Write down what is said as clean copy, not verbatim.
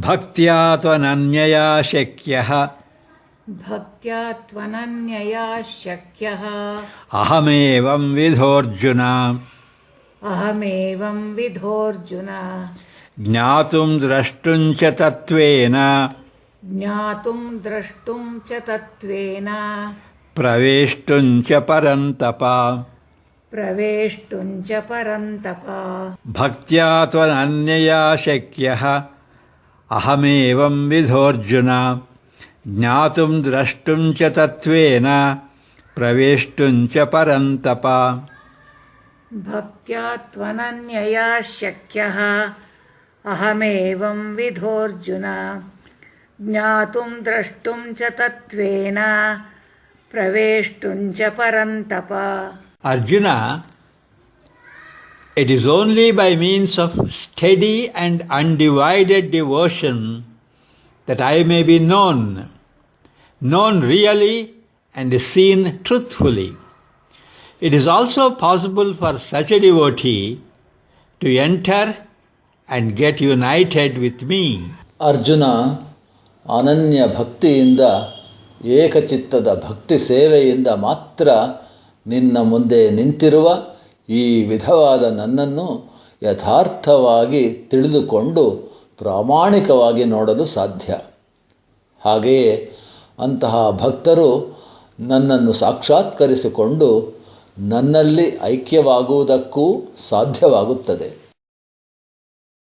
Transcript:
ಭಕ್ತ್ಯಾ ತ್ವನನ್ಯಯಾ ಶಕ್ಯಃ ಭಕ್ತ್ಯಾ ತ್ವನನ್ಯಯಾ ಶಕ್ಯಃ ಅಹಮೇವಂ ವಿಧೋರ್ಜುನ ಅಹಮೇವಂ ವಿಧೋರ್ಜುನ ಜ್ಞಾತುಂ ದ್ರಷ್ಟುಂ ಚ ತತ್ವೇನ ಜ್ಞಾತುಂ ದ್ರಷ್ಟುಂ ಚ ತತ್ವೇನ ಪ್ರವೇಷ್ಟುಂ ಚ ಪರಂತಪ ಪ್ರವೇಷ್ಟುಂ ಚ ಪರಂತಪ ಭಕ್ತ್ಯಾ ತ್ವನನ್ಯಯಾ ಶಕ್ಯಃ ಅಹಮೇವಂ ವಿಧೋರ್ಜುನ ಜ್ಞಾತುಂ ದ್ರಷ್ಟುಂ ಚ ತತ್ವೇನ ಪ್ರವೇಷ್ಟುಂ ಚ ಪರಂತಪ ಭಕ್ತ್ಯಾ ತ್ವನನ್ಯಯಾ ಶಕ್ಯಃ ಅಹಮೇವಂ ವಿಧೋರ್ಜುನ ಜ್ಞಾತುಂ ದ್ರಷ್ಟುಂ ಚ ತತ್ವೇನ ಪ್ರವೇಷ್ಟುಂ ಚ ಪರಂತಪ. Arjuna, it is only by means of steady and undivided devotion that I may be known really and seen truthfully. It is also possible for such a devotee to enter and get united with me. Arjuna ಅನನ್ಯ ಭಕ್ತಿಯಿಂದ ಏಕಚಿತ್ತದ ಭಕ್ತಿ ಸೇವೆಯಿಂದ ಮಾತ್ರ ನಿನ್ನ ಮುಂದೆ ನಿಂತಿರುವ ಈ ವಿಧವಾದ ನನ್ನನ್ನು ಯಥಾರ್ಥವಾಗಿ ತಿಳಿದುಕೊಂಡು ಪ್ರಾಮಾಣಿಕವಾಗಿ ನೋಡಲು ಸಾಧ್ಯ. ಹಾಗೆಯೇ ಅಂತಹ ಭಕ್ತರು ನನ್ನನ್ನು ಸಾಕ್ಷಾತ್ಕರಿಸಿಕೊಂಡು ನನ್ನಲ್ಲಿ ಐಕ್ಯವಾಗುವುದಕ್ಕೂ ಸಾಧ್ಯವಾಗುತ್ತದೆ.